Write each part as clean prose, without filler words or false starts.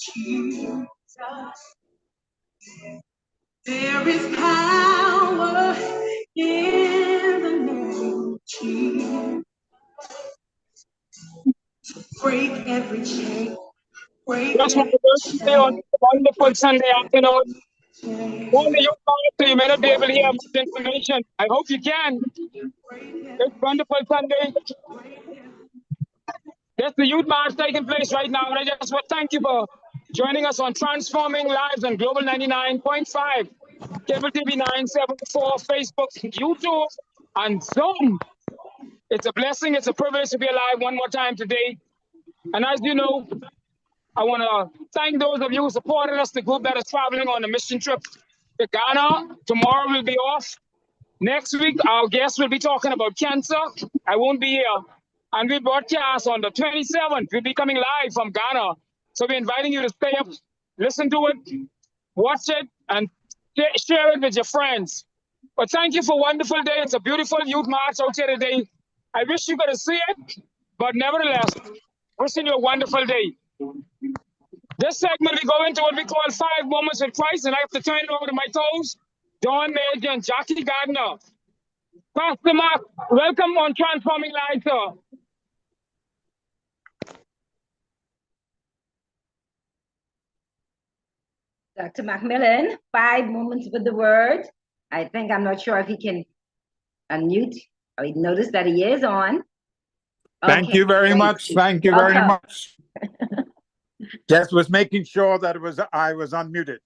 Jesus. There is power in the name of Jesus. Break every chain. Break Just want every to say on chain. a wonderful Sunday afternoon. Chain. One of you so you may not be able to hear much information. I hope you can. It's wonderful Sunday. There's the youth march taking place right now. And I just want to thank you for joining us on Transforming Lives on Global 99.5, Cable TV 974, Facebook, YouTube, and Zoom. It's a blessing. It's a privilege to be alive one more time today. And as you know, I want to thank those of you who supported us, the group that is traveling on a mission trip to Ghana. Tomorrow we'll be off. Next week, our guest will be talking about cancer. I won't be here. And we broadcast on the 27th. We'll be coming live from Ghana. So we're inviting you to stay up, listen to it, watch it, and share it with your friends. But thank you for a wonderful day. It's a beautiful youth march out here today. I wish you could see it, but nevertheless, wishing you a wonderful day. This segment, we go into what we call 5 Moments with Christ, and I have to turn it over to my toes, Dawn Major and Jackie Gardner. Pastor Mark, welcome on Transforming Lives, sir. Dr. Macmillan, 5 Moments with the Word. I'm not sure if he can unmute. I noticed that he is on. Thank you very much. Thank you very much. Just was making sure that I was unmuted.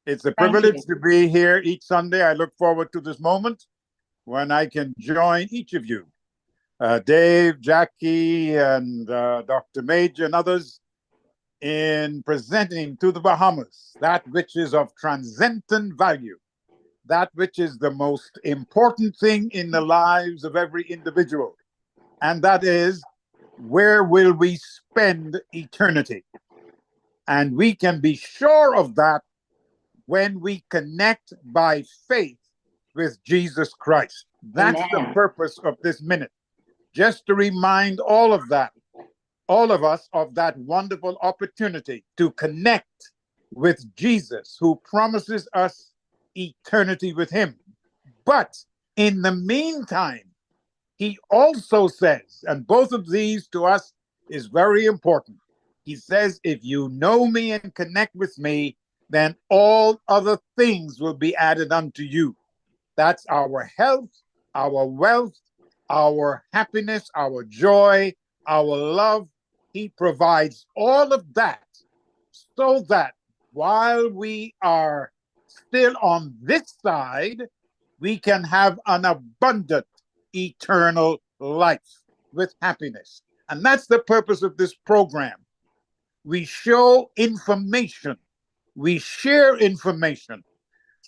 It's a privilege to be here each Sunday. I look forward to this moment when I can join each of you, Dave, Jackie, and Dr. Major and others, in presenting to the Bahamas that which is of transcendent value, that which is the most important thing in the lives of every individual, and that is, where will we spend eternity? And we can be sure of that when we connect by faith with Jesus Christ. That's the purpose of this minute. Just to remind all of us of that wonderful opportunity to connect with Jesus, who promises us eternity with him. But in the meantime, he also says, and both of these to us is very important. He says, if you know me and connect with me, then all other things will be added unto you. That's our health, our wealth, our happiness, our joy, our love. He provides all of that so that while we are still on this side, we can have an abundant eternal life with happiness. And that's the purpose of this program. We show information, we share information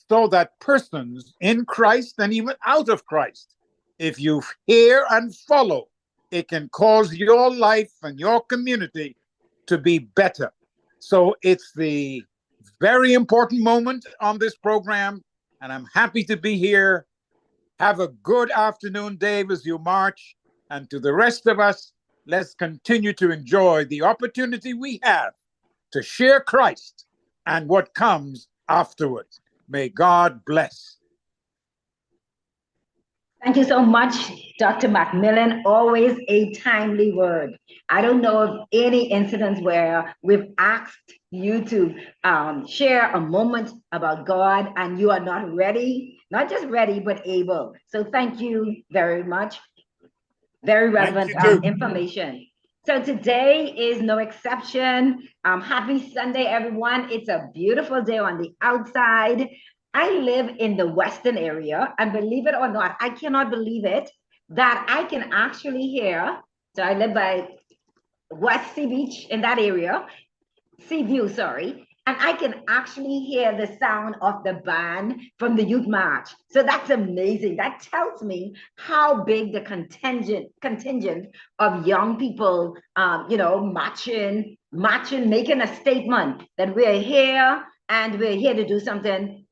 so that persons in Christ and even out of Christ, if you hear and follow, it can cause your life and your community to be better. So it's the very important moment on this program, and I'm happy to be here. Have a good afternoon, Dave, as you march. And to the rest of us, let's continue to enjoy the opportunity we have to share Christ and what comes afterwards. May God bless. Thank you so much, Dr. Macmillan. Always a timely word. I don't know of any incidents where we've asked you to share a moment about God and you are not ready, not just ready, but able. So thank you very much. Very relevant information. So today is no exception. Happy Sunday, everyone. It's a beautiful day on the outside. I live in the Western area, and believe it or not, I cannot believe it, that I can actually hear, so I live by West Sea Beach in that area, Sea View, sorry, and I can actually hear the sound of the band from the Youth March. So that's amazing. That tells me how big the contingent of young people, marching, making a statement that we're here and we're here to do something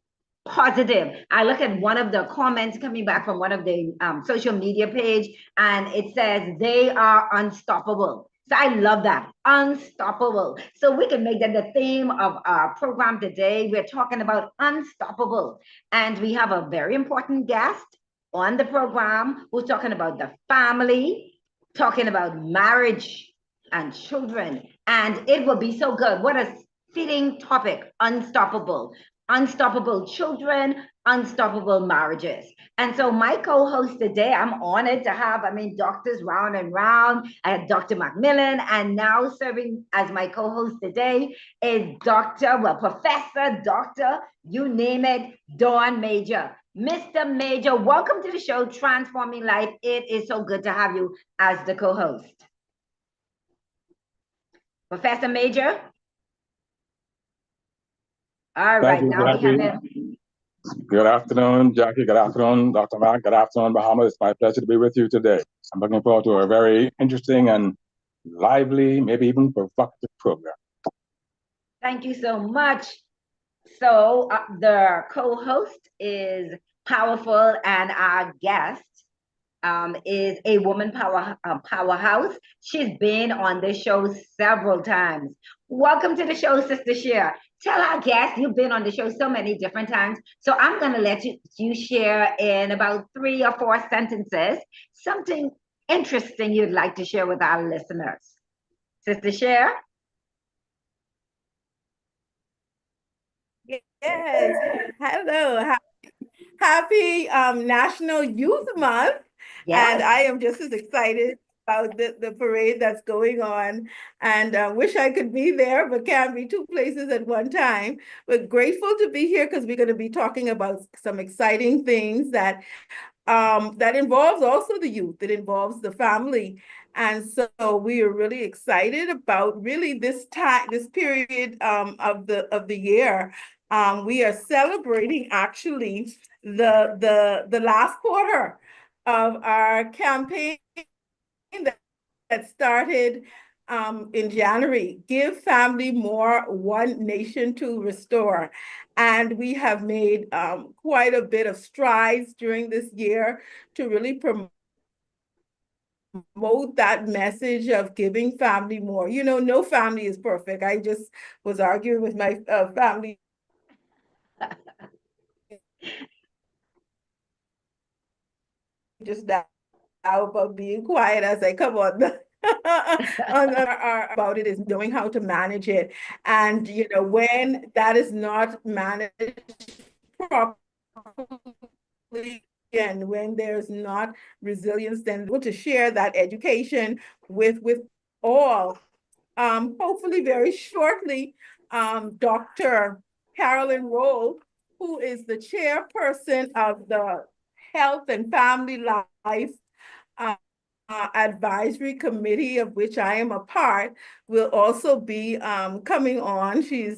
positive. I look at one of the comments coming back from one of the social media page, and it says they are unstoppable. So I love that. Unstoppable. So we can make that the theme of our program today. We're talking about unstoppable. And we have a very important guest on the program who's talking about the family, talking about marriage and children. And it will be so good. What a fitting topic, unstoppable. Unstoppable children, unstoppable marriages. And so my co-host today, I'm honored to have, doctors round and round. I had Dr. Macmillan, and now serving as my co-host today is Professor, Doctor, you name it, Dawn Major. Mr. Major, welcome to the show, Transforming Life. It is so good to have you as the co-host. Professor Major? All right, now we have him. Good afternoon, Jackie. Good afternoon, Dr. Mack. Good afternoon, Bahamas. It's my pleasure to be with you today. I'm looking forward to a very interesting and lively, maybe even provocative program. Thank you so much. So the co-host is powerful, and our guest is a woman powerhouse. She's been on this show several times. Welcome to the show, Sister Cher. Tell our guest, you've been on the show so many different times. So I'm going to let you share in about 3 or 4 sentences something interesting you'd like to share with our listeners. Sister Cher? Yes. Hello. Happy National Youth Month. Yes. And I am just as excited about the parade that's going on, and wish I could be there, but can't be 2 places at one time. But grateful to be here because we're going to be talking about some exciting things that involves also the youth. It involves the family. And so we are really excited about really this period of the year. We are celebrating actually the last quarter of our campaign that started in January. Give family more, one nation to restore. And we have made quite a bit of strides during this year to really promote that message of giving family more. You know, no family is perfect. I just was arguing with my family just now about being quiet as I come on about it is knowing how to manage it. And, you know, when that is not managed properly, and when there's not resilience, then able to share that education with all. Hopefully very shortly, Dr. Carolyn Roll, who is the chairperson of the Health and Family Life Advisory Committee, of which I am a part, will also be coming on. She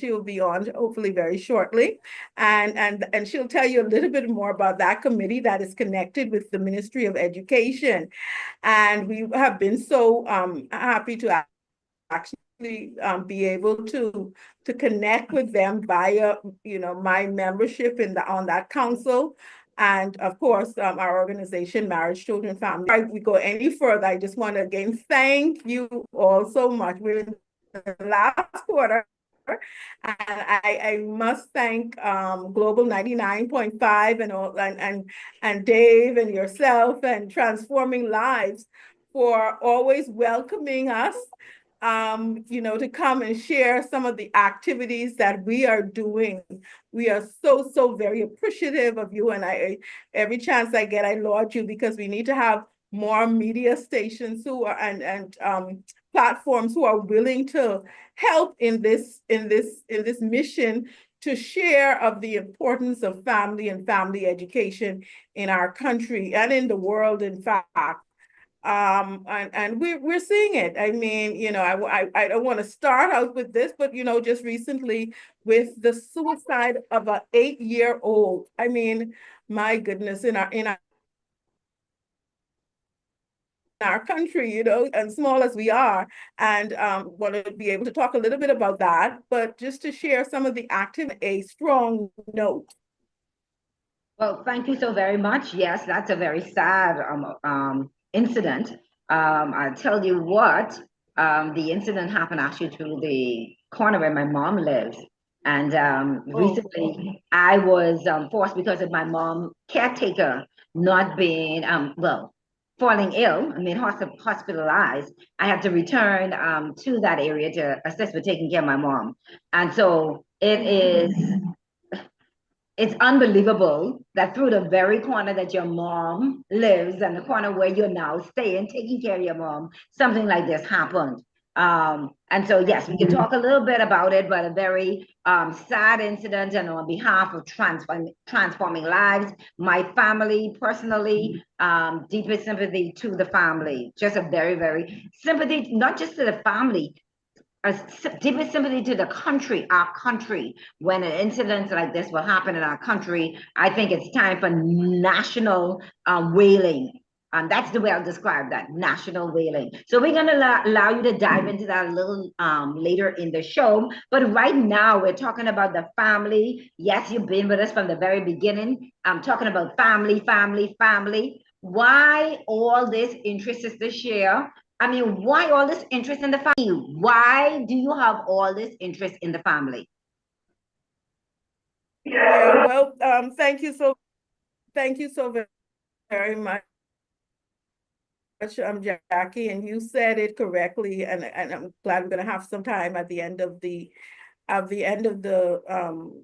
will be on hopefully very shortly, and she'll tell you a little bit more about that committee that is connected with the Ministry of Education. And we have been so happy to actually be able to connect with them via, you know, my membership on that council. And of course, our organization, Marriage, Children, Family. Before we go any further, I just want to again thank you all so much. We're in the last quarter, and I must thank Global 99.5 and all, and Dave and yourself and Transforming Lives for always welcoming us, you know, to come and share some of the activities that we are doing. We are so very appreciative of you, and every chance I get, I laud you, because we need to have more media stations who are and platforms who are willing to help in this mission to share of the importance of family and family education in our country and in the world, in fact. And we're seeing it. I mean, you know, I don't want to start out with this, but, you know, just recently with the suicide of an 8-year-old. I mean, my goodness, in our country, you know, and small as we are, and want to be able to talk a little bit about that, but just to share some of the a strong note. Well, thank you so very much. Yes, that's a very sad incident. I'll tell you what, the incident happened actually through the corner where my mom lives. And recently I was forced, because of my mom caretaker not being, well, falling ill, I mean, hospitalized. I had to return to that area to assist with taking care of my mom. And so it's unbelievable that through the very corner that your mom lives and the corner where you're now staying, taking care of your mom, something like this happened. And so, yes, we can talk a little bit about it, but a very sad incident. And on behalf of transforming lives, my family personally, deepest sympathy to the family. Just a very, very sympathy, not just to the family, a deepest sympathy to the country, our country. When an incident like this will happen in our country, I think it's time for national wailing. That's the way I'll describe that, national wailing. So we're going to allow you to dive into that a little later in the show. But right now, we're talking about the family. Yes, you've been with us from the very beginning. I'm talking about family, family, family. Why all this interest, Sister Cher? I mean, why all this interest in the family? Why do you have all this interest in the family? Yeah, well, thank you so very much, Jackie, and you said it correctly, and I'm glad we're going to have some time at the end of the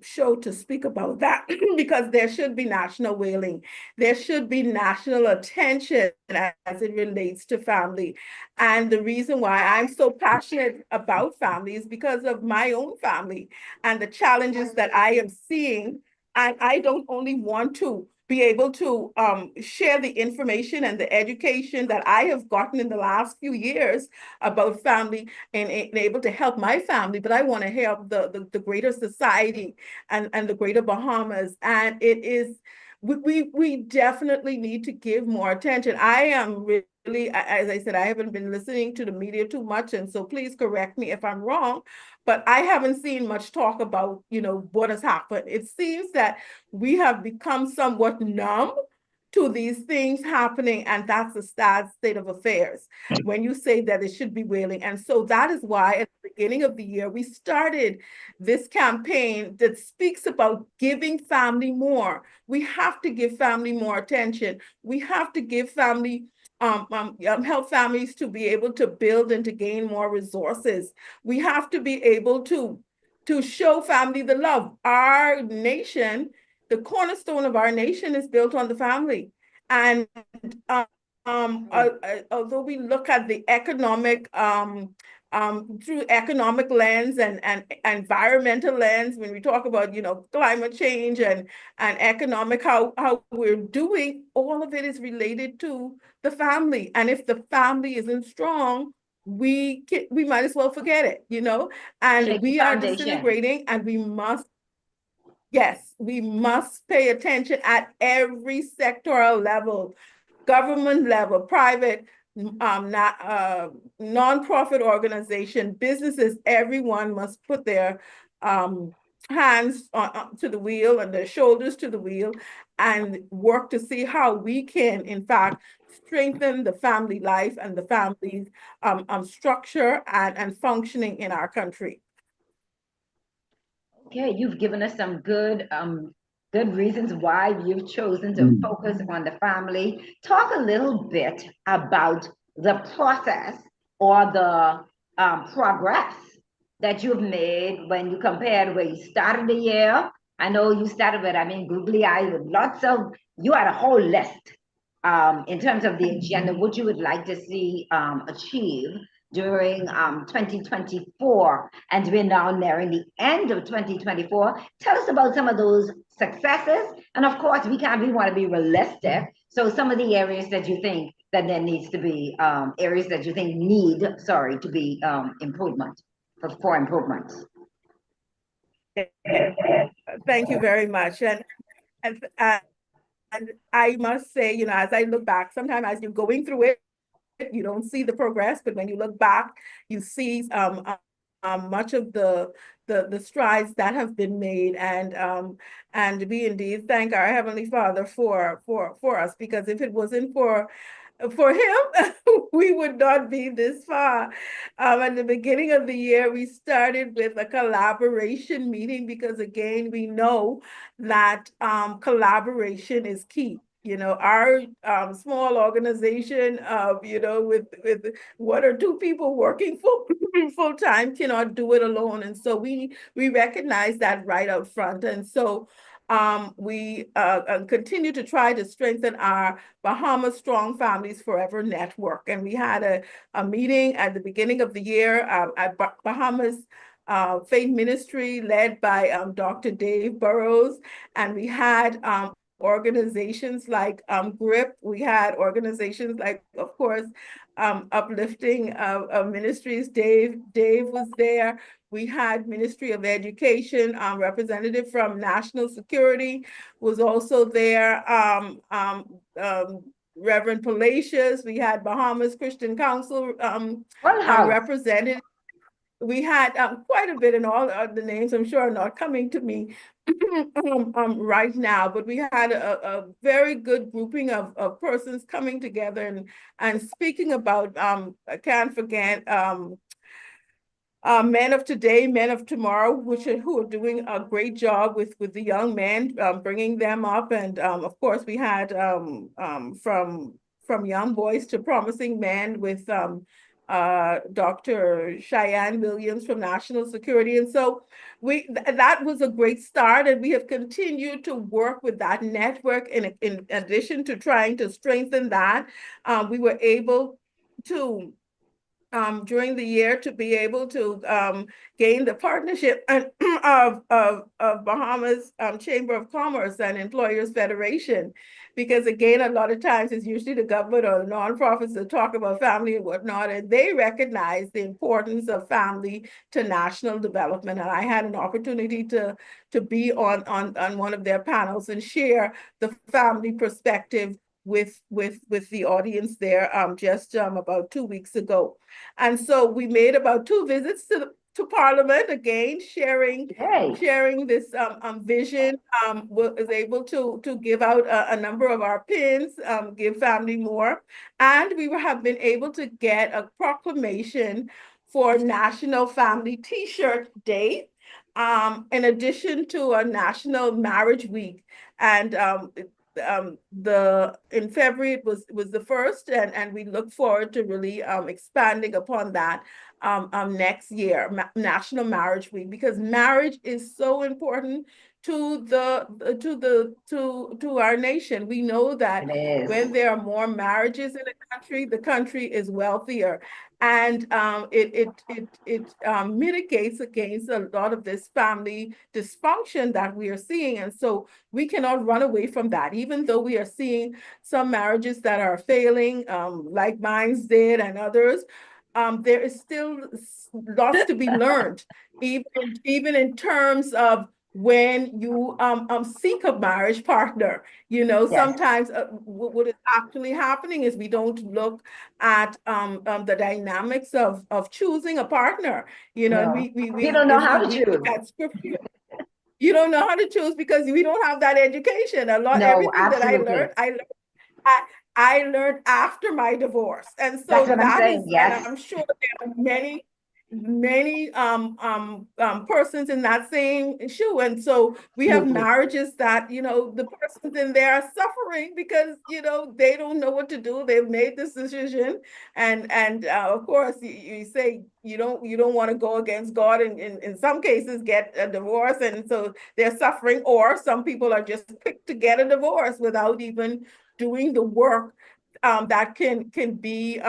show to speak about that because there should be national wailing. There should be national attention as it relates to family. And the reason why I'm so passionate about family is because of my own family and the challenges that I am seeing. And I don't only want to be able to share the information and the education that I have gotten in the last few years about family and able to help my family, but I want to help the greater society and the greater Bahamas. And it is, we definitely need to give more attention. I am really, as I said, I haven't been listening to the media too much, and so please correct me if I'm wrong, but I haven't seen much talk about, what has happened. It seems that we have become somewhat numb to these things happening, and that's a sad state of affairs when you say that it should be wailing. And so that is why at the beginning of the year, we started this campaign that speaks about giving family more. We have to give family more attention. We have to give family help families to be able to build and to gain more resources. We have to be able to show family the love. Our nation, the cornerstone of our nation is built on the family. And although we look at the economic through economic lens and environmental lens, when we talk about climate change and economic, how we're doing, all of it is related to the family. And if the family isn't strong, we might as well forget it, and we are disintegrating, and we must pay attention at every sectoral level, government level, private, nonprofit organization, businesses. Everyone must put their hands to the wheel and their shoulders to the wheel and work to see how we can, in fact, strengthen the family life and the family structure and functioning in our country. Okay, you've given us some good reasons why you've chosen to focus on the family. Talk a little bit about the process or the progress that you've made when you compared where you started the year. I know you started with, googly eyes with you had a whole list in terms of the agenda, what you would like to see achieve during 2024, and we're now nearing the end of 2024. Tell us about some of those successes, and of course we want to be realistic, so some of the areas that you think that there needs to be areas that you think to be improvement for improvements. Thank you very much. And I must say, as I look back, sometimes as you're going through it, you don't see the progress, but when you look back, you see much of the strides that have been made, and we indeed thank our Heavenly Father for us, because if it wasn't for for him, we would not be this far. At the beginning of the year, we started with a collaboration meeting because, again, we know that collaboration is key. You know, our small organization, with one or two people working full time cannot do it alone, and so we recognize that right up front, and so we continue to try to strengthen our Bahamas Strong Families Forever network. And we had a meeting at the beginning of the year at Bahamas Faith Ministry led by Dr. Dave Burrows. And we had organizations like GRIP. We had organizations like, of course, Uplifting Ministries. Dave was there. We had Ministry of Education, representative from National Security was also there. Reverend Palacios. We had Bahamas Christian Council represented. We had quite a bit, and all the names I'm sure are not coming to me right now, but we had a very good grouping of persons coming together and speaking about, I can't forget, Men of Today, Men of Tomorrow, who are doing a great job with the young men, bringing them up. And of course, we had from young boys to promising men with Dr. Cheyenne Williams from National Security. And so that was a great start. And we have continued to work with that network in addition to trying to strengthen that. We were able to during the year to be able to gain the partnership of Bahamas Chamber of Commerce and Employers Federation. Because again, a lot of times it's usually the government or the nonprofits that talk about family and whatnot, and they recognize the importance of family to national development. And I had an opportunity to be on one of their panels and share the family perspective with the audience there just about 2 weeks ago. And so we made about 2 visits to Parliament, again, sharing this vision, was able to give out a number of our pins, Give Family More. And we have been able to get a proclamation for National Family T-shirt Day, in addition to a National Marriage Week. And in February it was the first, and we look forward to really expanding upon that next year, National Marriage Week, because marriage is so important to our nation. We know that when there are more marriages in the country is wealthier, and it mitigates against a lot of this family dysfunction that we are seeing. And so we cannot run away from that, even though we are seeing some marriages that are failing, like mine did and others. There is still lots to be learned, even in terms of when you seek a marriage partner. Sometimes what is actually happening is we don't look at the dynamics of choosing a partner. We don't know how to choose. At scripture. You don't know how to choose because we don't have that education. Everything absolutely. that I learned after my divorce. And so and I'm sure there are many persons in that same shoe. And so we have marriages that, the persons in there are suffering because, they don't know what to do. They've made this decision. And of course, you say you don't want to go against God and in some cases get a divorce. And so they're suffering, or some people are just picked to get a divorce without even doing the work that can be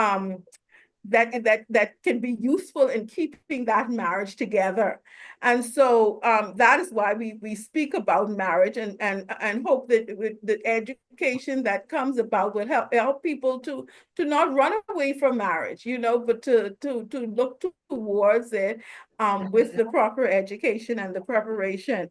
that can be useful in keeping that marriage together. And so that is why we speak about marriage and hope that with the education that comes about will help people to not run away from marriage, but to look towards it with the proper education and the preparation.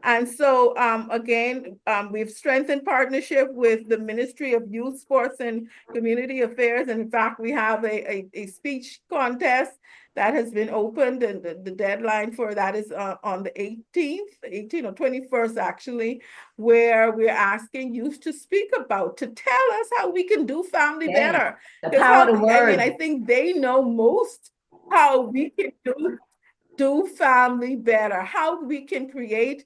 And so again, we've strengthened partnership with the Ministry of Youth, Sports, and Community Affairs. And in fact, we have a speech contest that has been opened, and the deadline for that is on the 18th or 21st actually, where we're asking youth to speak about, to tell us how we can do family better. The power of the word. I mean, I think they know most how we can do family better, how we can create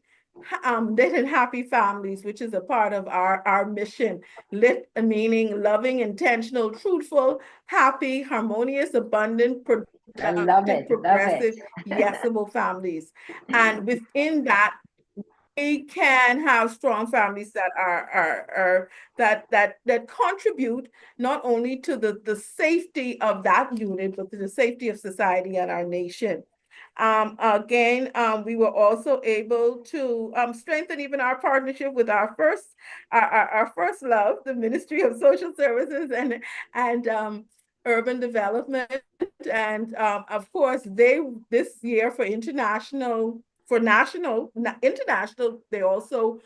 lit and happy families, which is a part of our mission. Lit meaning loving, intentional, truthful, happy, harmonious, abundant, productive, progressive, yesable families. And within that, we can have strong families that are that contribute not only to the safety of that unit, but to the safety of society and our nation. Again, we were also able to strengthen even our partnership with our first love, the Ministry of Social Services and Urban Development, and of course, this year for international. For international, they also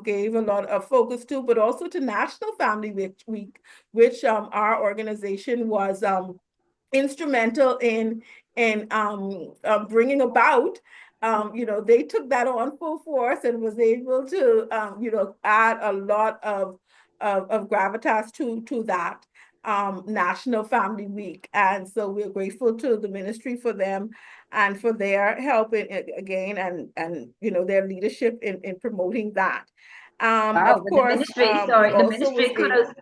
gave a lot of focus to, but also to National Family Week, which our organization was instrumental in bringing about. They took that on full force and was able to add a lot of gravitas to that National Family Week. And so we're grateful to the ministry for them and for their help again and their leadership in promoting that. Of course, the ministry could have.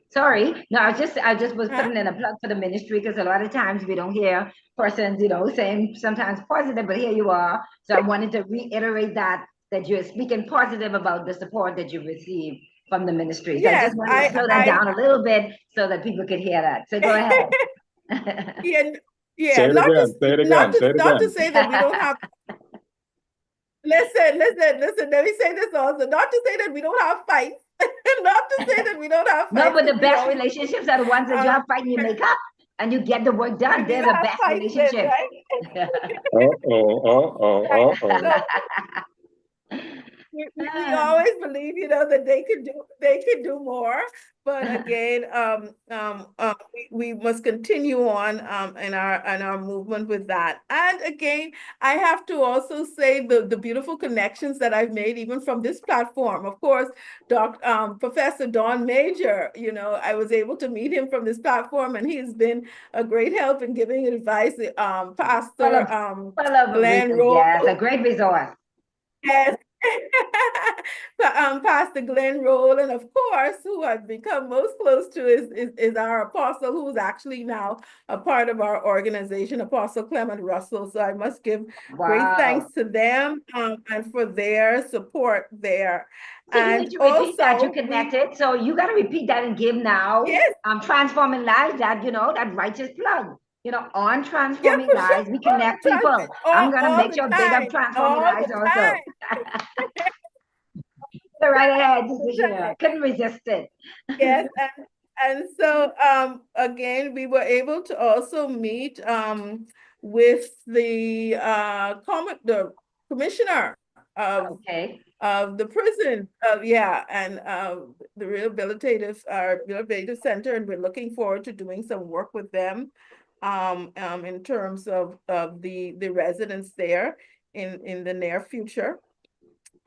Sorry, no, I just was putting in a plug for the ministry, because a lot of times we don't hear persons, saying sometimes positive, but here you are. So I wanted to reiterate that you're speaking positive about the support that you receive from the ministry. So I just wanted to slow that down a little bit so that people could hear that. So go ahead. Say it again. Not to say that we don't have. Listen. Let me say this also. Not to say that we don't have fights. Not to say that we don't have fights. No, but the best relationships are the ones that you have fight and you make up and you get the work done. They're the best relationships. We always believe, that they could do more. But again, we must continue on in our movement with that. And again, I have to also say the beautiful connections that I've made even from this platform. Of course, Professor Don Major, I was able to meet him from this platform, and he's been a great help in giving advice. Pastor Glenn Rose. Yes, a great resource. Yes. Pastor Glenn Roll, and of course, who I've become most close to is our apostle, who's actually now a part of our organization, Apostle Clement Russell. So I must give great thanks to them and for their support there. So you need to repeat that you connected. So you got to repeat that and give now. Yes. Transforming lives, that that righteous plug. On Transforming Lives, we connect people. I'm going to make sure big up Transforming Lives also. Go right ahead, I couldn't resist it. Yes, and so again, we were able to also meet with the commissioner of the prison, and the rehabilitative center, and we're looking forward to doing some work with them in terms of the residents there in the near future.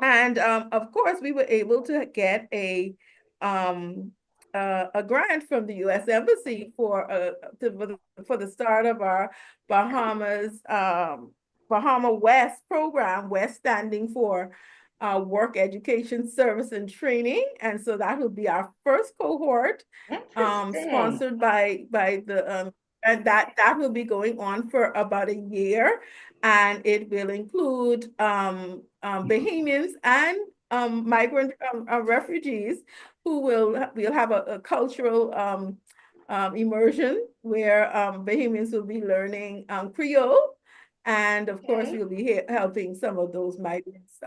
And of course, we were able to get a grant from the U.S. Embassy for the start of our Bahama West program. West standing for work, education, service, and training, and so that will be our first cohort, sponsored by the and that will be going on for about a year, and it will include Bahamians and migrant refugees who will have a cultural immersion where Bahamians will be learning Creole, and of course we'll be helping some of those migrants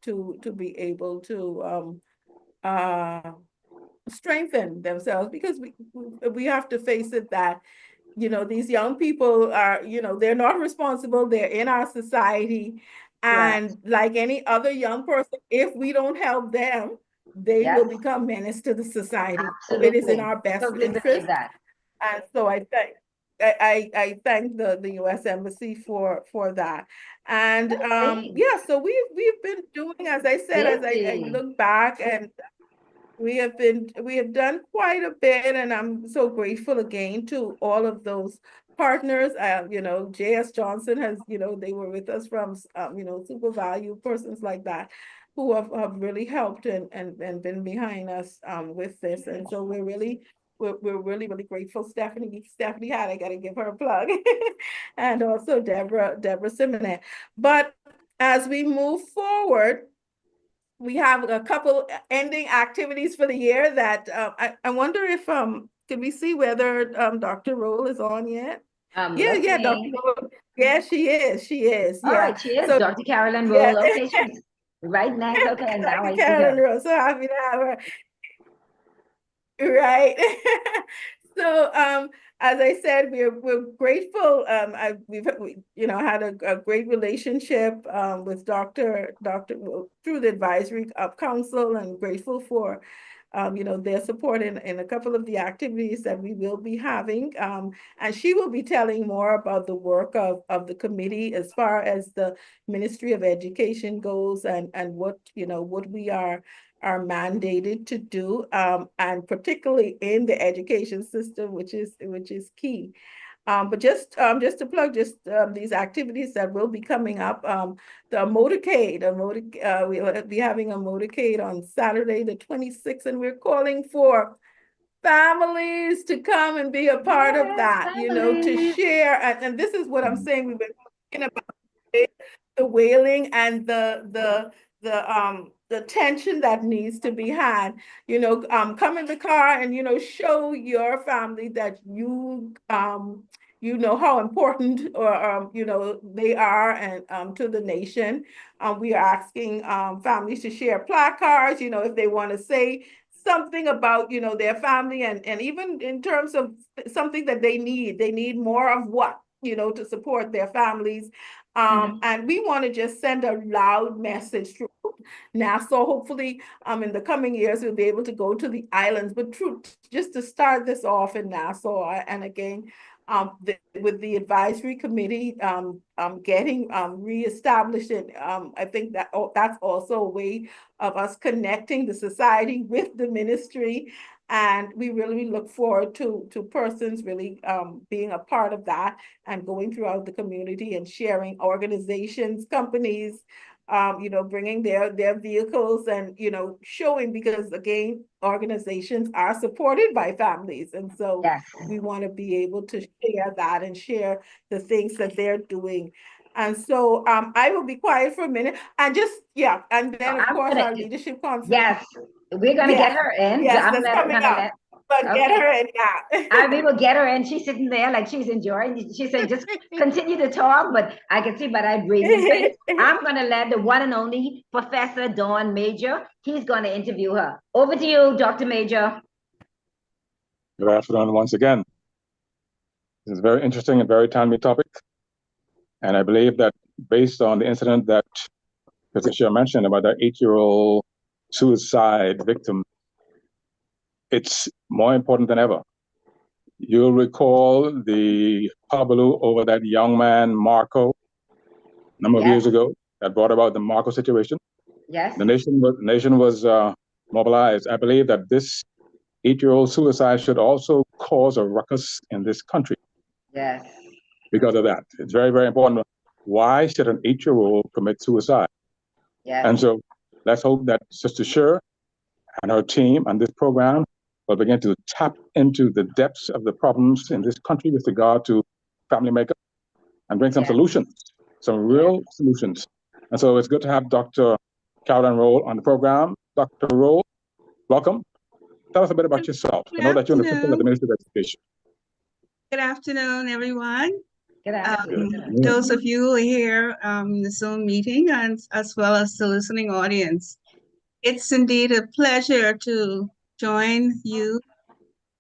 to be able to strengthen themselves, because we have to face it that these young people are, they're not responsible. They're in our society. And like any other young person, if we don't help them, they will become menace to the society. So it is in our best interest. And so I I thank the U.S. Embassy for that. And yeah, so we've been doing, as I said, as I look back, and we have done quite a bit, and I'm so grateful again to all of those partners. You know, J.S. Johnson has, you know, they were with us from you know, Super Value, persons like that who have really helped and been behind us with this. And so we're really grateful. Stephanie had, I gotta give her a plug. And also Deborah Simonet. But as we move forward, we have a couple ending activities for the year that I wonder if can we see whether Dr. Roll is on yet? Yeah, Dr. Roll. Yeah, she is. All Yeah. right, she is. So, Dr. Carolyn Roll. Okay, she's right next. Okay, and now I see Carolyn her. Roll. So happy to have her. Right. So as I said, we're grateful. We've you know, had a great relationship with Dr. through the advisory council, and grateful for you know, their support in a couple of the activities that we will be having. And she will be telling more about the work of the committee as far as the Ministry of Education goes, and what, you know, what we are mandated to do, and particularly in the education system, which is key. But just to plug these activities that will be coming up, the motorcade, we'll be having a motorcade on Saturday the 26th, and we're calling for families to come and be a part of that, you know, to share. And this is what I'm saying, we've been talking about the wailing and the tension that needs to be had. You know, come in the car and, you know, show your family that you know how important, or you know, they are, and to the nation. We are asking families to share placards, you know, if they want to say something about, you know, their family, and even in terms of something that they need more of what, you know, to support their families. And we want to just send a loud message through Nassau. Hopefully, in the coming years, we'll be able to go to the islands. But just to start this off in Nassau, and again, with the advisory committee getting reestablished, and I think that that's also a way of us connecting the society with the ministry. And we really look forward to persons really being a part of that, and going throughout the community and sharing, organizations, companies, you know, bringing their vehicles, and, you know, showing, because again, organizations are supported by families. And so we want to be able to share that and share the things that they're doing. And so I will be quiet for a minute, and just, yeah. And then of course our leadership conference. Yes, we're gonna get her in. Yes, that's coming up. But okay. Get her in now. We will get her in. She's sitting there like she's enjoying. She said, just continue to talk, but I can see by that breathing face. I'm going to let the one and only Professor Dawn Major, he's going to interview her. Over to you, Dr. Major. Good afternoon once again. This is a very interesting and very timely topic. And I believe that based on the incident that Professor Cher mentioned about that 8-year-old suicide victim, it's more important than ever. You'll recall the hullabaloo over that young man, Marco, a number of years ago, that brought about the Marco situation. Yes. The nation was mobilized. I believe that this 8-year-old suicide should also cause a ruckus in this country. Yes. Because of that. It's very, very important. Why should an 8-year-old commit suicide? Yes. And so let's hope that Sister Cher and her team and this program will begin to tap into the depths of the problems in this country with regard to family makeup, and bring some solutions, some real solutions. And so it's good to have Dr. Carolyn Roll on the program. Dr. Roll, welcome. Tell us a bit about yourself. I know that you're in the system of the Ministry of Education. Good afternoon, everyone. Good afternoon. Those of you who are here in the Zoom meeting, and as well as the listening audience. It's indeed a pleasure to join you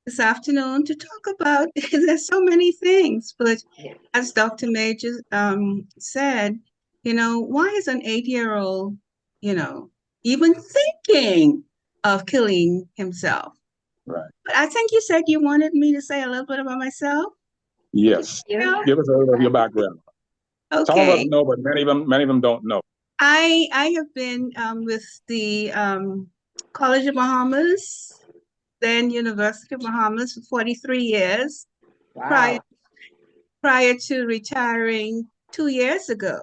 this afternoon to talk about, there's so many things, but as Dr. Major said, you know, why is an 8-year-old, you know, even thinking of killing himself? Right. But I think you said you wanted me to say a little bit about myself. Yes. Give us a little of your background. Okay. Some of us know, but many of them don't know. I have been with the College of Bahamas, then University of Bahamas for 43 years. Wow. Prior to retiring 2 years ago.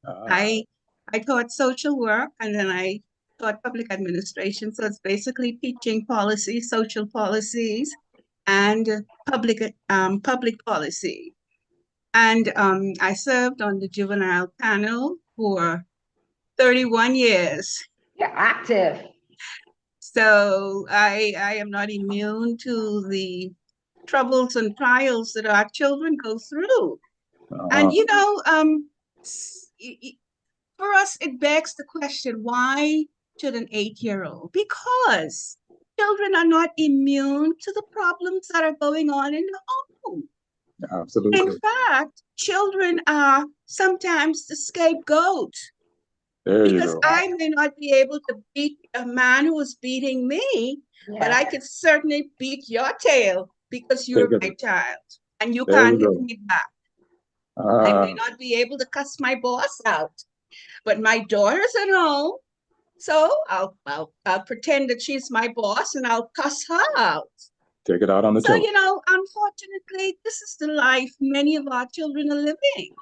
I taught social work, and then I taught public administration. So it's basically teaching policy, social policies, and public policy. And I served on the juvenile panel for 31 years. You're active. So I am not immune to the troubles and trials that our children go through. And for us, it begs the question, why should an 8-year-old? Because children are not immune to the problems that are going on in the home. Absolutely. In fact, children are sometimes the scapegoat. Because I may not be able to beat a man who is beating me, but I could certainly beat your tail because you're my child and you can't hit me back. I may not be able to cuss my boss out, but my daughter's at home, so I'll pretend that she's my boss and I'll cuss her out. Take it out on the children. So, unfortunately, this is the life many of our children are living.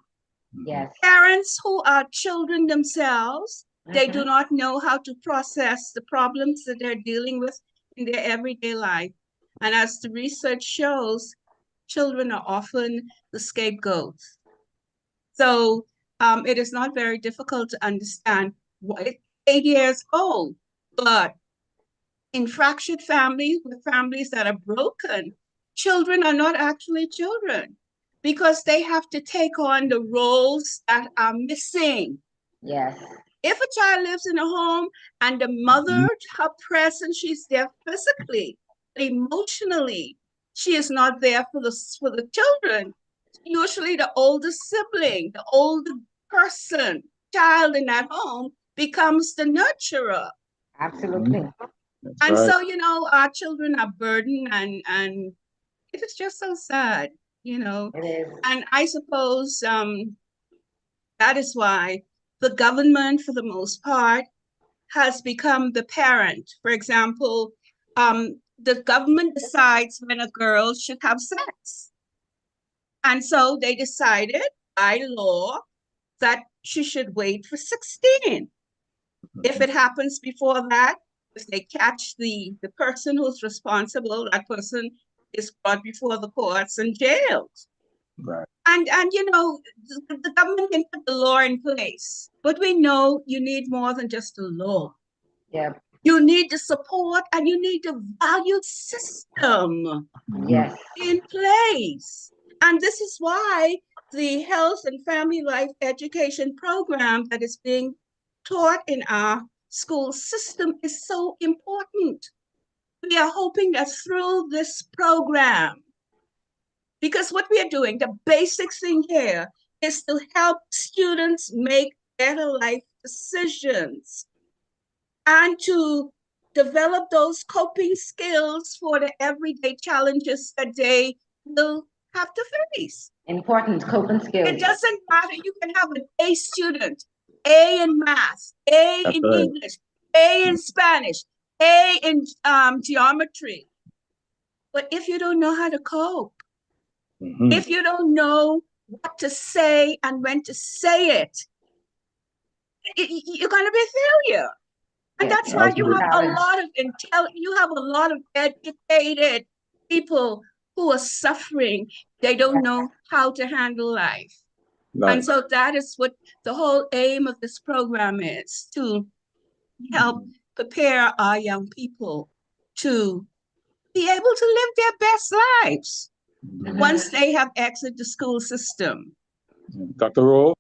Yes. Parents who are children themselves, they do not know how to process the problems that they're dealing with in their everyday life. And as the research shows, children are often the scapegoats. So it is not very difficult to understand why 8 years old, but in fractured families, with families that are broken, children are not actually children because they have to take on the roles that are missing. Yes. If a child lives in a home and the mother, her presence, she's there physically, emotionally, she is not there for the children. Usually the older sibling, the older person, child in that home becomes the nurturer. Absolutely. And so, our children are burdened and it is just so sad, It is. And I suppose that is why the government, for the most part, has become the parent. For example, the government decides when a girl should have sex. And so they decided by law that she should wait for 16. If it happens before that, if they catch the person who's responsible, that person is brought before the courts and jailed. Right. And the government can put the law in place, but we know you need more than just a law. Yeah. You need the support and you need the value system in place. And this is why the health and family life education program that is being taught in our school system is so important. We are hoping that through this program, because what we are doing, the basic thing here is to help students make better life decisions and to develop those coping skills for the everyday challenges that they will have to face. Important coping skills. It doesn't matter. You can have an A student, A in math, A in English, A in Spanish, A in geometry. But if you don't know how to cope, if you don't know what to say and when to say it, you're going to be a failure. And that's why you have a lot of educated people who are suffering. They don't know how to handle life. And so that is what the whole aim of this program is, to help prepare our young people to be able to live their best lives once they have exited the school system. Dr. Rowe,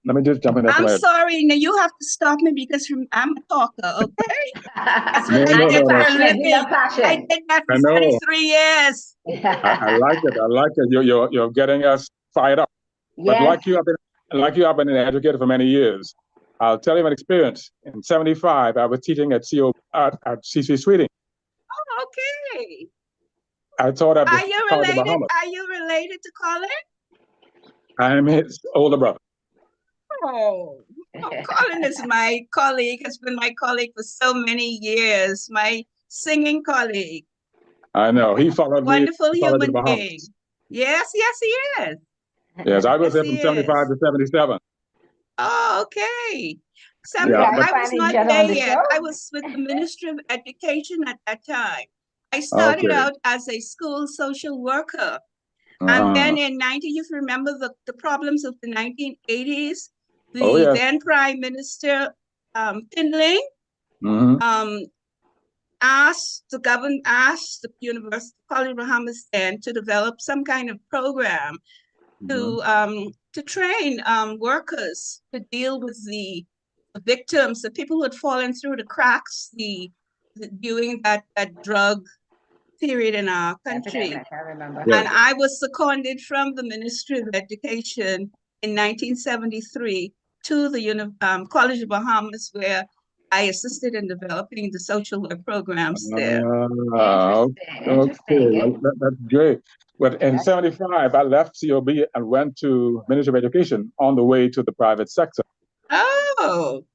let me just jump in. I'm sorry, now you have to stop me because I'm a talker, okay? That's what I did for a living. I did that for 23 years. I like it. I like it. You're getting us fired up. Yes. But like you have been an educator for many years. I'll tell you an experience. In '75, I was teaching at CC Sweeting. Oh, okay. I taught at the Are you College of related? Bahamas. Are you related to Colin? I am his older brother. Oh, Colin is my colleague, has been my colleague for so many years, my singing colleague. I know. He followed me to Wonderful the College of the human being. Bahamas. Yes, yes, he is. Yes, I was Yes, there from he 75 is. to 77. Oh, okay. You Yeah, guys but I was finally not get there on the yet. show? I was with the Ministry of Education at that time. I started okay. out as a school social worker. And then in 90, you remember the problems of the 1980s, the Oh, yes. then Prime Minister Finlay Mhm. asked the University College of Bahamas then to develop some kind of program to train workers to deal with the victims, the people who had fallen through the cracks during that drug period in our country. Epidemic, I remember. Yes. And I was seconded from the Ministry of Education in 1973 to the College of Bahamas, where I assisted in developing the social work programs there. Interesting. Well, that's great. But in 75, I left COB and went to Ministry of Education on the way to the private sector. Oh.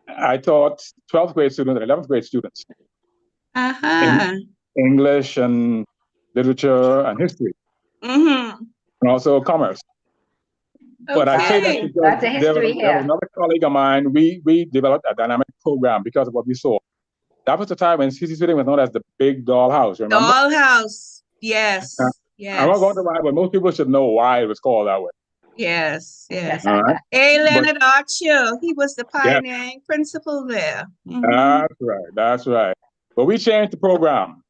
I taught 12th grade students and 11th grade students in English and literature and history, and also commerce. But I say that because That's a history there was another colleague of mine. We developed a dynamic program because of what we saw. That was the time when CC Sweden was known as the Big Dollhouse. Remember? Dollhouse. Yes. Yes. I'm not going to lie, but most people should know why it was called that way. Yes. Yes. All right. A. Leonard Archer, he was the pioneering principal there. That's right. That's right. But we changed the program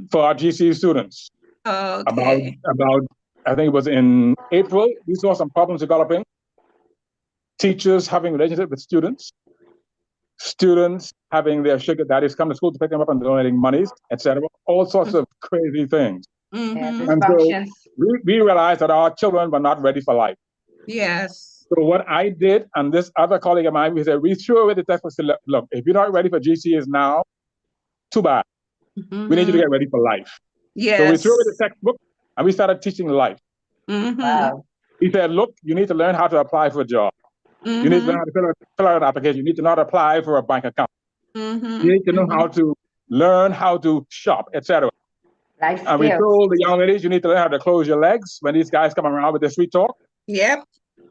for our GC students. Okay. About I think it was in April, we saw some problems developing. Teachers having relationship with students having their sugar daddies come to school to pick them up and donating monies, etc. All sorts of crazy things. And so we realized that our children were not ready for life. Yes. So what I did, and this other colleague of mine, we said, we threw away the textbook and said, look, if you're not ready for GCs now, too bad. We need you to get ready for life. Yes. So we threw away the textbook and we started teaching life. Wow. He said, look, you need to learn how to apply for a job. You need to learn how to fill out an application. You need to know how to apply for a bank account. You need to know how to learn how to shop, etc. And we told the young ladies, you need to learn how to close your legs when these guys come around with their sweet talk. Yep.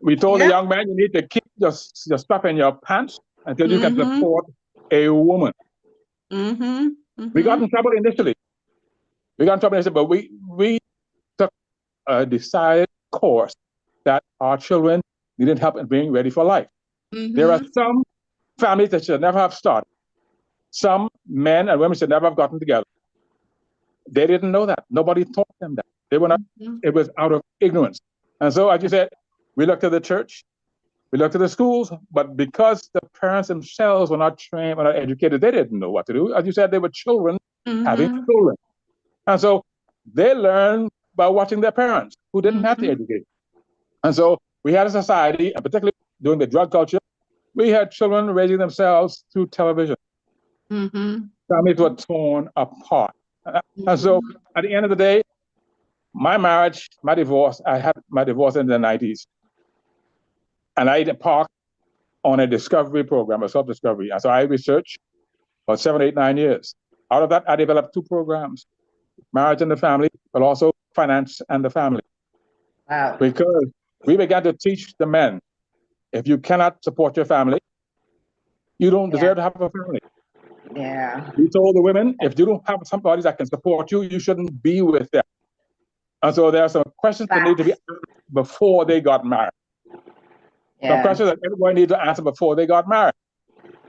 We told the young man, you need to keep your stuff in your pants until you can support a woman. We got in trouble initially. But we took a decided course that our children needed help in being ready for life. There are some families that should never have started. Some men and women should never have gotten together. They didn't know that. Nobody taught them that. They were not, it was out of ignorance. And so, as you said, we looked at the church, we looked at the schools, but because the parents themselves were not trained, were not educated, they didn't know what to do. As you said, they were children having children. And so they learned by watching their parents who didn't have to educate. And so we had a society, and particularly during the drug culture, we had children raising themselves through television. Families were torn apart. And so at the end of the day, my marriage, my divorce, I had my divorce in the 90s. And I embarked on a discovery program, a self-discovery. And so I researched for 7, 8, 9 years. Out of that, I developed 2 programs, marriage and the family, but also finance and the family. Wow. Because we began to teach the men, if you cannot support your family, you don't deserve to have a family. Yeah. We told the women, if you don't have somebody that can support you, you shouldn't be with them. And so there are some questions that need to be asked before they got married. Some questions that everybody needed to answer before they got married.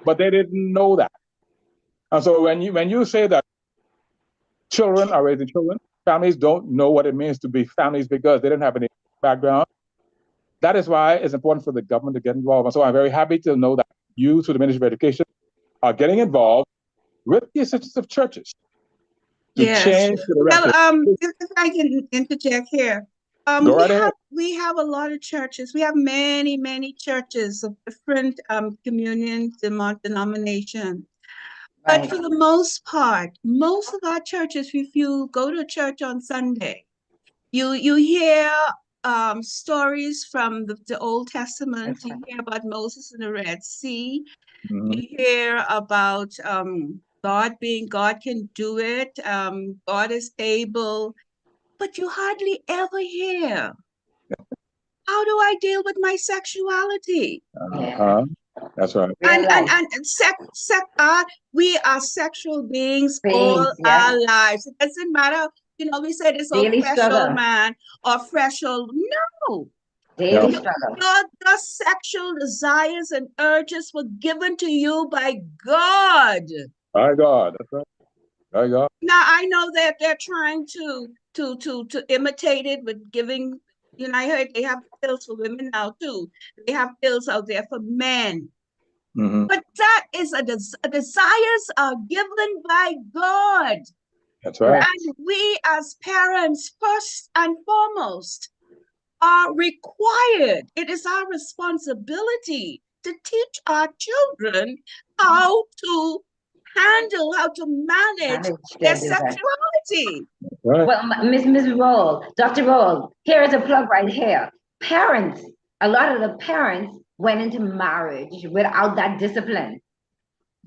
But they didn't know that. And so when you say that children are raising children, families don't know what it means to be families because they didn't have any background. That is why it's important for the government to get involved. And so I'm very happy to know that you, through the Ministry of Education, are getting involved with the assistance of churches to change the direction. Well, if I can interject here, Go right ahead. we have a lot of churches. We have many churches of different communions and denominations. But for the most part, most of our churches, if you go to church on Sunday, you hear stories from the Old Testament. You hear about Moses in the Red Sea. You hear about God can do it. God is able, but you hardly ever hear, how do I deal with my sexuality? That's right. We are sexual beings all our lives. It doesn't matter, we say this old fresh old man or fresh old. No. Daily struggle. Your sexual desires and urges were given to you by God. By God, that's right. By God. Now I know that they're trying to imitate it with giving. I heard they have pills for women now too. They have pills out there for men. But that is desires are given by God. That's right. And we as parents, first and foremost, are required. It is our responsibility to teach our children how to handle, how to manage their sexuality. Right. Well, Ms. Roll, Dr. Roll, here is a plug right here. Parents, a lot of the parents went into marriage without that discipline.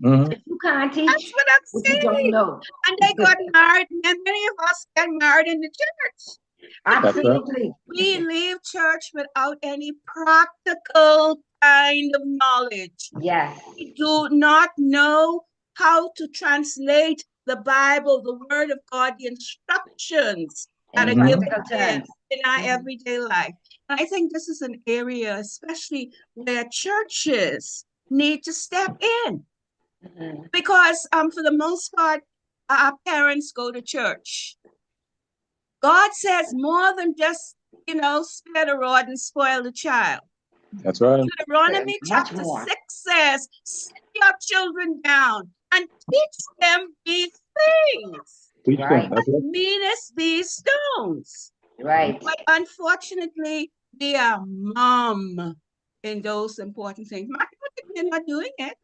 If you can't teach, that's what I'm saying. You don't know. And they got married, and many of us get married in the church. Absolutely. We leave church without any practical kind of knowledge. Yes. We do not know how to translate the Bible, the Word of God, the instructions that are given in our everyday life. And I think this is an area, especially where churches need to step in. Because for the most part, our parents go to church. God says more than just, spare the rod and spoil the child. That's right. Deuteronomy chapter 6 says, sit your children down and teach them these things. Teach them. That's right. Meanest these stones. Right. But unfortunately, we are mum in those important things. We're not doing it.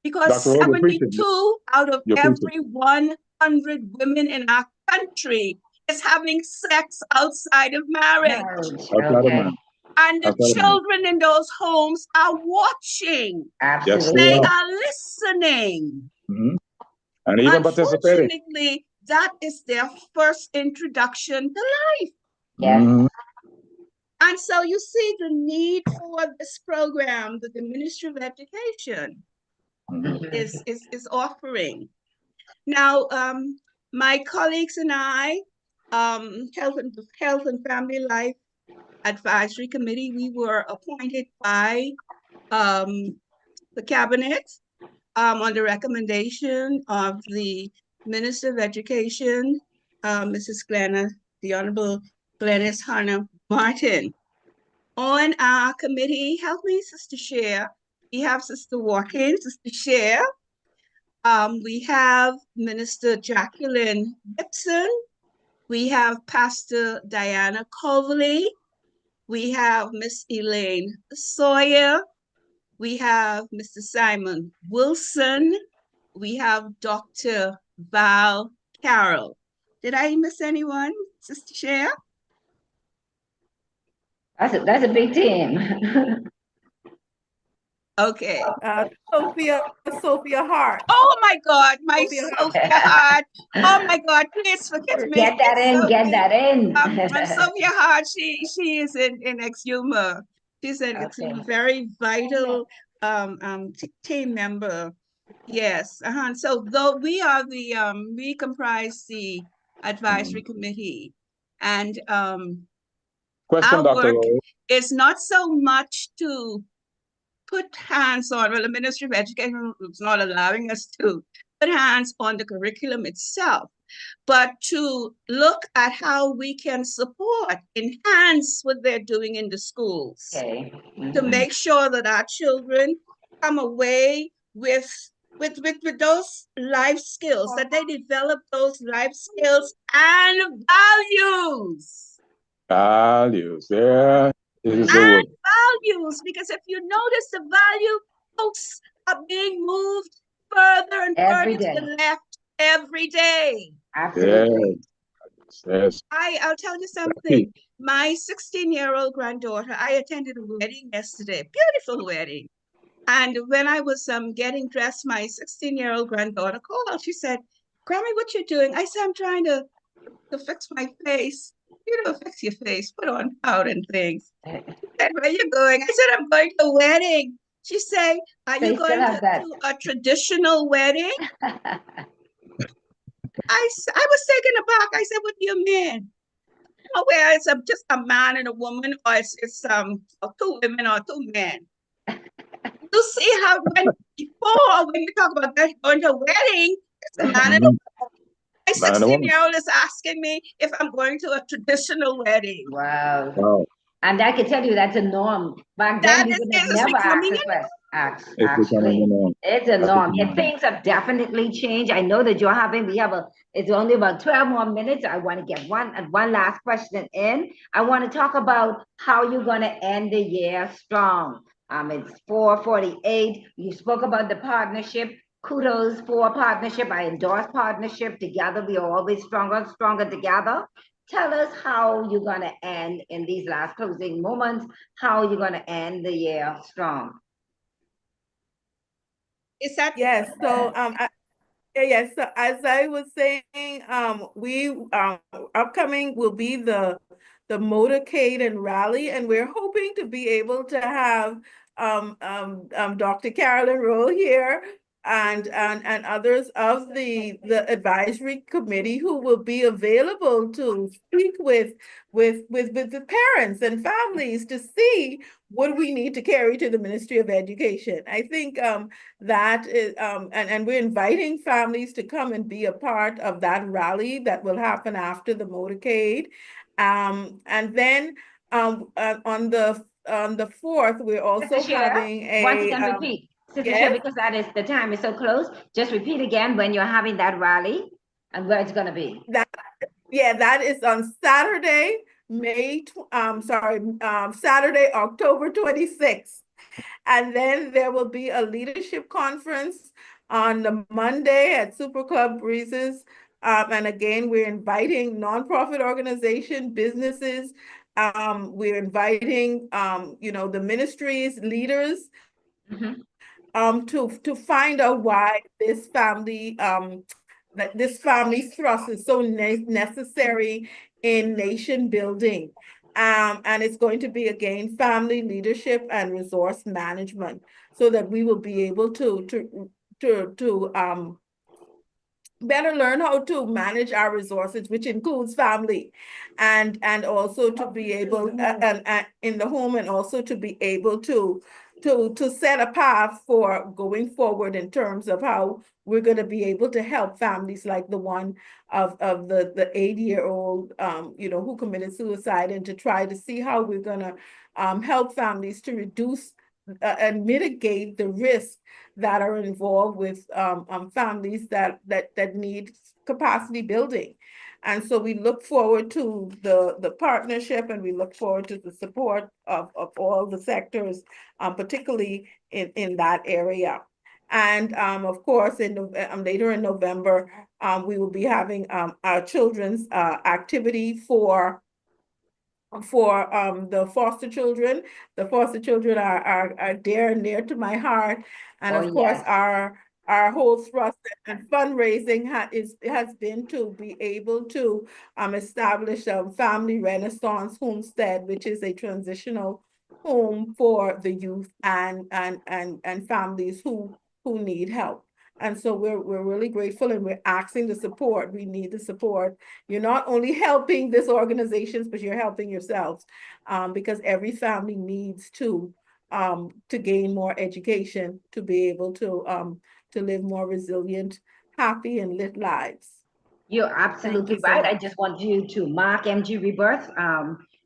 Because 72 out of every 100 women in our country is having sex outside of marriage. And the children in those homes are watching. Absolutely. They are listening. And even participating. Unfortunately, that is their first introduction to life. Yes. And so you see the need for this program that the Ministry of Education is offering. Now, my colleagues and I, Health and Family Life Advisory Committee, we were appointed by the Cabinet on the recommendation of the Minister of Education, the Honorable Glenys Hannah Martin. On our committee, help me, Sister Cher. We have Sister Watkins, Sister Cher. We have Minister Jacqueline Gibson. We have Pastor Diana Coverley. We have Miss Elaine Sawyer. We have Mr. Simon Wilson. We have Dr. Val Carroll. Did I miss anyone, Sister Cher? That's a big team. Okay. Sophia Hart. Oh my God, Sophia Hart. Oh my God, please forgive me. Get that in, get that in. And Sophia Hart, she is in Exuma. She's a very vital team member. Yes. So though we are we comprise the advisory committee, and question, our Dr. work is not so much to put hands on, well, the Ministry of Education is not allowing us to put hands on the curriculum itself, but to look at how we can support, enhance what they're doing in the schools, to make sure that our children come away with those life skills, that they develop those life skills and values. Values, yeah. Values, because if you notice the value, folks are being moved further and Every further to day. the left every day. Absolutely. Yes. I'll tell you something. My 16-year-old granddaughter, I attended a wedding yesterday, beautiful wedding. And when I was getting dressed, my 16-year-old granddaughter called out. She said, Grammy, what you doing? I said, I'm trying to fix my face. You know, fix your face, put on powder and things. She said, where you going? I said, I'm going to a wedding. She said, are you They still going have that. to a traditional wedding? I was taken aback. I said, what do you mean? Oh, where it's just a man and a woman, or it's two women or two men. You see how when we talk about going to a wedding, it's a man and a woman. My 16-year-old is asking me if I'm going to a traditional wedding. Wow. Wow. And I can tell you that's a norm. Back then, we would have Is never asked becoming this question. It's becoming Actually, a norm. it's a norm. And things have definitely changed. I know that you're having, it's only about 12 more minutes. I want to get one last question in. I want to talk about how you're going to end the year strong. It's 4:48. You spoke about the partnership. Kudos for partnership. I endorse partnership. Together, we are always stronger together. Tell us how you're going to end in these last closing moments, how you're going to end the year strong. Is that Yes, so yes, so as I was saying, we upcoming will be the motorcade and rally, and we're hoping to be able to have Dr. Carolyn Rowe here and others of the advisory committee who will be available to speak with the parents and families to see what we need to carry to the Ministry of Education. I think that is and we're inviting families to come and be a part of that rally that will happen after the motorcade. And then on the 4th, we're also having a once again repeat, Sister Cher, because that is the time is so close. Just repeat again when you're having that rally and where it's going to be. That is on Saturday, Saturday, October 26th. And then there will be a leadership conference on the Monday at Super Club Breezes. And again, we're inviting nonprofit organization, businesses. We're inviting, the ministries, leaders, to find out why this family thrust is so necessary in nation building. And it's going to be, again, family leadership and resource management, so that we will be able to better learn how to manage our resources, which includes family, and also to be able and in the home, and also to be able to set a path for going forward in terms of how we're going to be able to help families like the one of the 80-year-old who committed suicide, and to try to see how we're going to help families to reduce and mitigate the risk that are involved with families that need capacity building. And so we look forward to the partnership, and we look forward to the support of all the sectors, particularly in that area. And of course, later in November, we will be having our children's activity for the foster children. The foster children are dear and near to my heart. And of course, our whole thrust and fundraising has been to be able to establish a family renaissance homestead, which is a transitional home for the youth and families who need help. And so we're really grateful, and we're asking the support. We need the support. You're not only helping these organizations, but you're helping yourselves, because every family needs to gain more education, to be able to live more resilient, happy, and lit lives. You're absolutely right. I just want you to mark MG Rebirth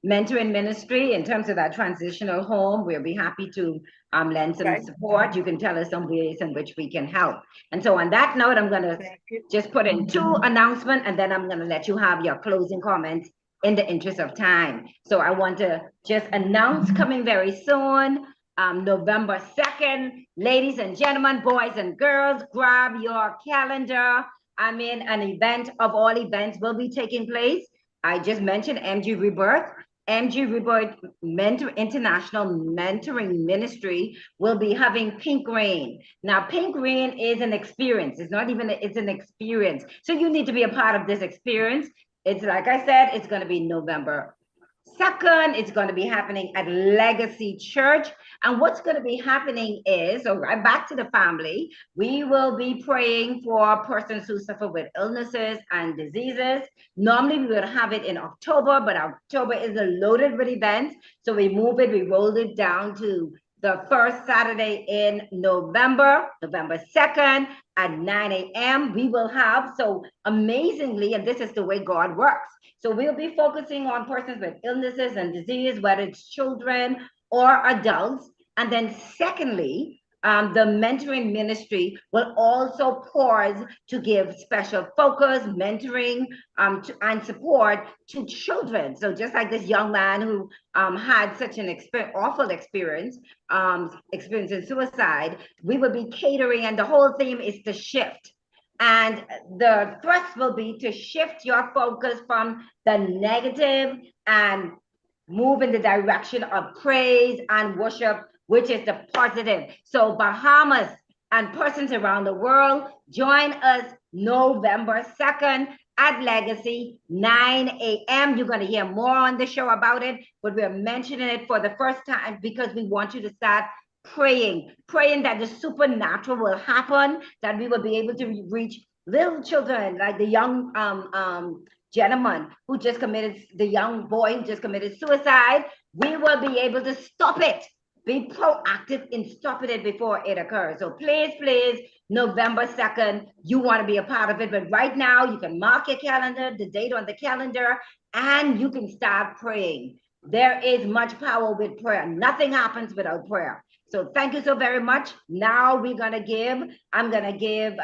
mentoring ministry in terms of that transitional home. We'll be happy to lend some support. You can tell us some ways in which we can help. And so on that note, I'm going to just put in 2 announcements, and then I'm going to let you have your closing comments in the interest of time. So I want to just announce coming very soon, November 2nd. Ladies and gentlemen, boys and girls, grab your calendar. I mean, an event of all events will be taking place. I just mentioned MG Rebirth. MG Rebirth International Mentoring Ministry will be having Pink Rain. Now, Pink Rain is an experience. It's not even, it's an experience. So you need to be a part of this experience. It's like I said, it's going to be November 2nd. It's going to be happening at Legacy Church. And what's going to be happening is, so right back to the family, we will be praying for persons who suffer with illnesses and diseases. Normally we would have it in October, but October is loaded with events. So we rolled it down to the first Saturday in November 2nd at 9 a.m. We will have, so amazingly, and this is the way God works. So we'll be focusing on persons with illnesses and disease, whether it's children or adults. And then secondly, the mentoring ministry will also pause to give special focus, mentoring, and support to children. So just like this young man who had such an awful experience, experiencing suicide, we will be catering, and the whole theme is to shift. And the thrust will be to shift your focus from the negative and move in the direction of praise and worship, which is the positive. So Bahamas and persons around the world, join us November 2nd at Legacy, 9 a.m. You're going to hear more on the show about it, but we're mentioning it for the first time because we want you to start praying that the supernatural will happen, that we will be able to reach little children, like the young gentleman who just committed, the young boy who just committed suicide. We will be able to stop it. Be proactive in stopping it before it occurs. So please, November 2nd, you want to be a part of it. But right now, you can mark your calendar, the date on the calendar, and you can start praying. There is much power with prayer. Nothing happens without prayer. So thank you so very much. Now I'm going to give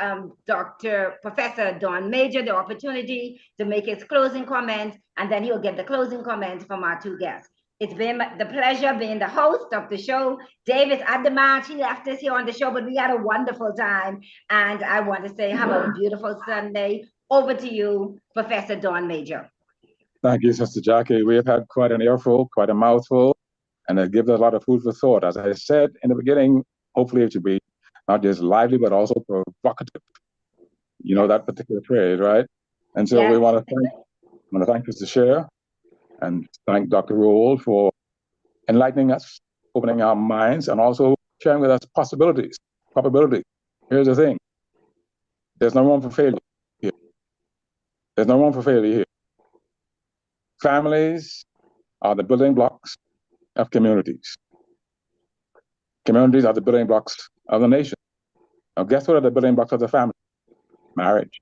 Professor Don Major the opportunity to make his closing comments, and then he'll get the closing comments from our two guests. It's been the pleasure being the host of the show. Davis at the match, he left us here on the show, but we had a wonderful time. And I want to say, have a beautiful Sunday. Over to you, Professor Don Major. Thank you, Sister Jackie. We have had quite an earful, quite a mouthful, and it gives us a lot of food for thought. As I said in the beginning, hopefully it should be not just lively, but also provocative. You know that particular phrase, right? And so we want to thank Sister Cher and thank Dr. Roll for enlightening us, opening our minds, and also sharing with us possibilities, probability. Here's the thing. There's no room for failure here. There's no room for failure here. Families are the building blocks of communities. Communities are the building blocks of the nation. Now, guess what are the building blocks of the family? Marriage.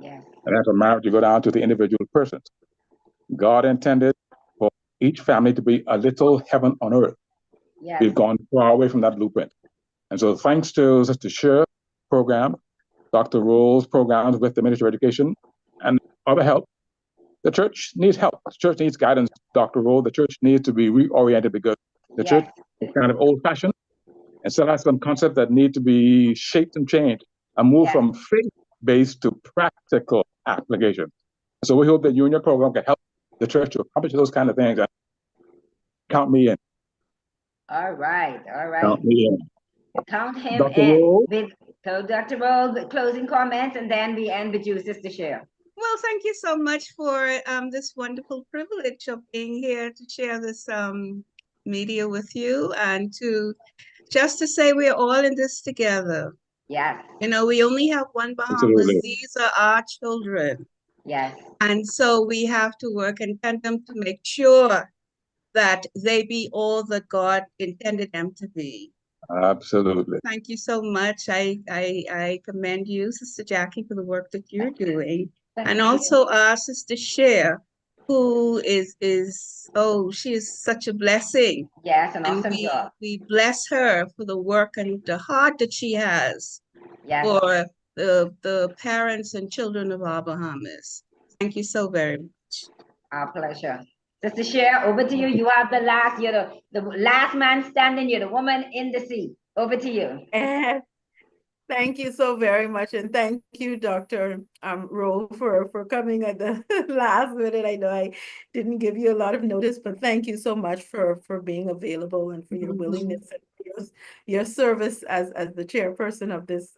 Yes. And after marriage, you go down to the individual persons. God intended for each family to be a little heaven on earth. Yes. We've gone far away from that blueprint. And so thanks to Sister Cher program, Dr. Roll's programs with the Ministry of Education, and other help, the church needs help. The church needs guidance, Dr. Roll. The church needs to be reoriented because the church is kind of old-fashioned and still has some concepts that need to be shaped and changed and move from faith-based to practical application. So we hope that you and your program can help the church to accomplish those kind of things. And count me in. All right. Count me in. Count him Dr. in. Roll? So Dr. Roll, closing comments, and then we end with you, Sister Cher. Well, thank you so much for this wonderful privilege of being here to share this media with you, and just to say we're all in this together. Yes. You know, we only have one Bahamas. Absolutely. These are our children. Yes. And so we have to work in tandem to make sure that they be all that God intended them to be. Absolutely. Thank you so much. I commend you, Sister Jackie, for the work that you're doing. And also our Sister Cher, who is she is such a blessing. Yes, an awesome job. We bless her for the work and the heart that she has for the parents and children of our Bahamas. Thank you so very much. Our pleasure. Sister Cher, over to you. You have the last, you're the last man standing, you're the woman in the seat. Over to you. And thank you so very much. And thank you, Dr. Rowe, for coming at the last minute. I know I didn't give you a lot of notice, but thank you so much for being available and for your willingness and your service as the chairperson of this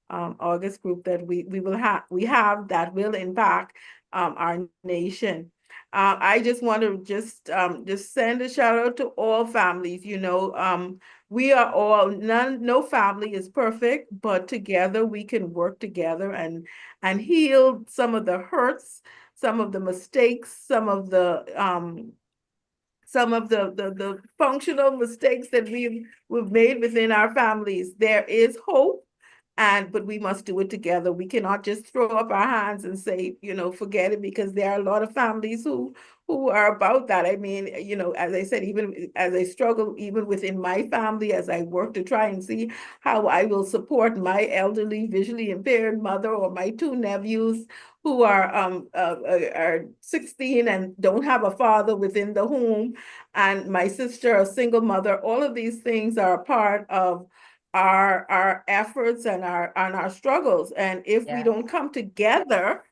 August group that we have that will impact our nation. I just want to just send a shout out to all families. We are all no family is perfect, but together we can work together and heal some of the hurts, some of the mistakes, some of the functional mistakes that we've made within our families. There is hope, but we must do it together. We cannot just throw up our hands and say, forget it, because there are a lot of families who are about that. I mean, as I said, even as I struggle, even within my family, as I work to try and see how I will support my elderly, visually impaired mother, or my two nephews who are 16 and don't have a father within the home, and my sister, a single mother. All of these things are a part of our efforts and our struggles. And if we don't come together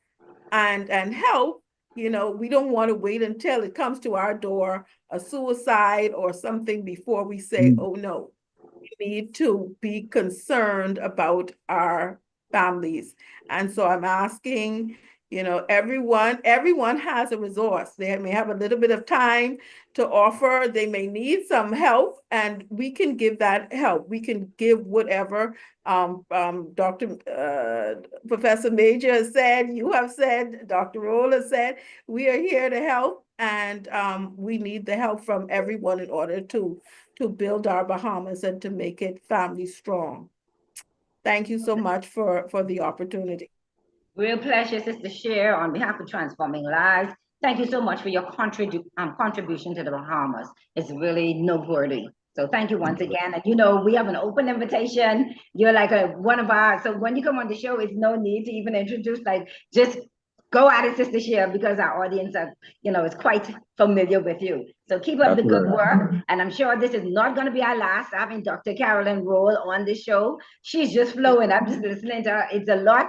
and help, we don't want to wait until it comes to our door, a suicide or something, before we say, oh no, we need to be concerned about our families. And so I'm asking, everyone has a resource. They may have a little bit of time to offer. They may need some help, and we can give that help. We can give whatever Professor Major has said, you have said, Dr. Roll has said, we are here to help, and we need the help from everyone in order to build our Bahamas and to make it family strong. Thank you so much for the opportunity. Real pleasure, Sister Cher, on behalf of Transforming Lives. Thank you so much for your contribution to the Bahamas. It's really noteworthy. So thank you once again. And we have an open invitation. You're like one of our, so when you come on the show, it's no need to even introduce, just go at it, Sister Cher, because our audience is quite familiar with you. So keep up the good work. And I'm sure this is not going to be our last having Dr. Carolyn Roll on the show. She's just flowing. I'm just listening to her. It's a lot.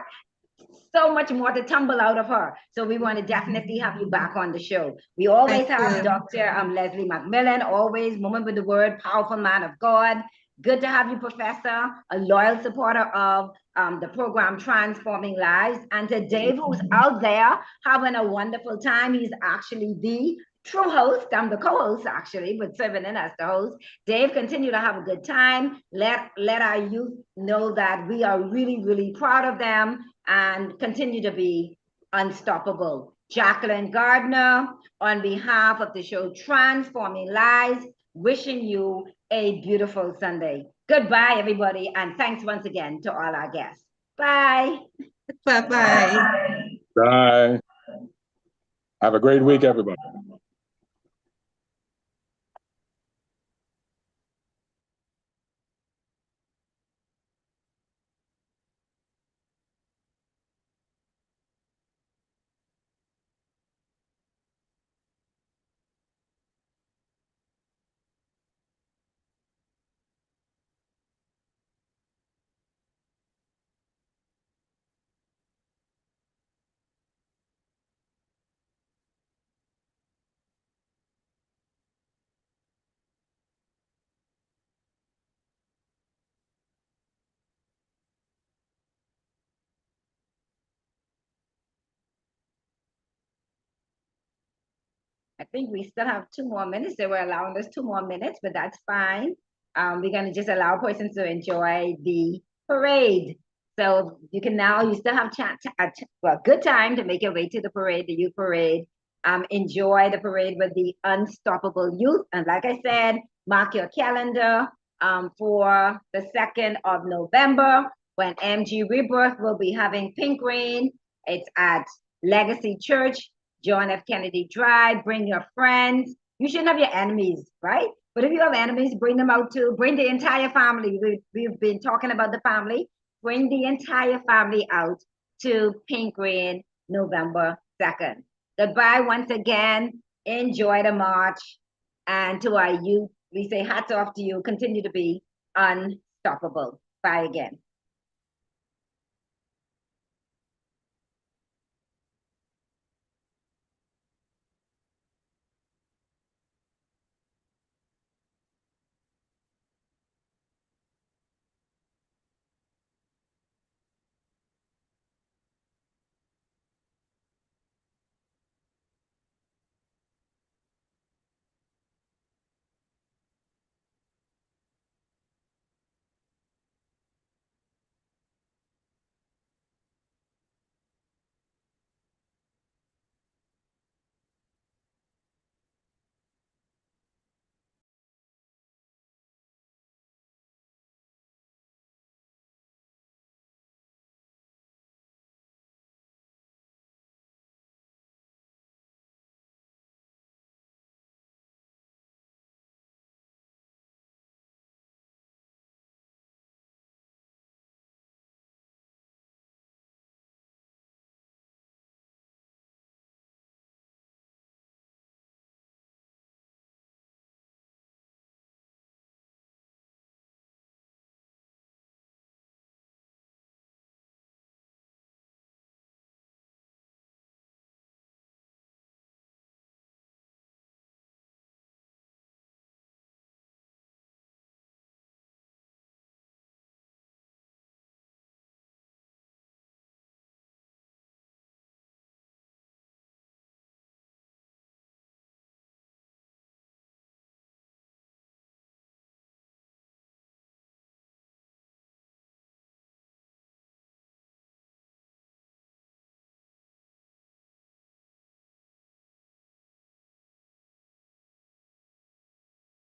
So much more to tumble out of her. So we want to definitely have you back on the show. We always have Dr. Leslie McMillan, always woman with the word, powerful man of God. Good to have you, Professor, a loyal supporter of the program Transforming Lives. And to Dave, who's out there having a wonderful time. He's actually the true host. I'm the co-host, actually, but serving in as the host. Dave, continue to have a good time. Let our youth know that we are really, really proud of them and continue to be unstoppable. Jacqueline Gardner, on behalf of the show Transforming Lives, wishing you a beautiful Sunday. Goodbye, everybody, and thanks once again to all our guests. Bye. Bye-bye. Bye. Have a great week, everybody. I think we still have 2 more minutes. They were allowing us 2 more minutes, but that's fine. We're going to just allow persons to enjoy the parade. So you still have good time to make your way to the parade, the youth parade. Enjoy the parade with the unstoppable youth. And like I said, mark your calendar for the 2nd of November when MG Rebirth will be having Pink Rain. It's at Legacy Church, John F. Kennedy Drive. Bring your friends. You shouldn't have your enemies, right? But if you have enemies, bring them out too. Bring the entire family. We've been talking about the family. Bring the entire family out to Pink Rain, November 2nd. Goodbye once again. Enjoy the march. And to our youth, we say hats off to you. Continue to be unstoppable. Bye again.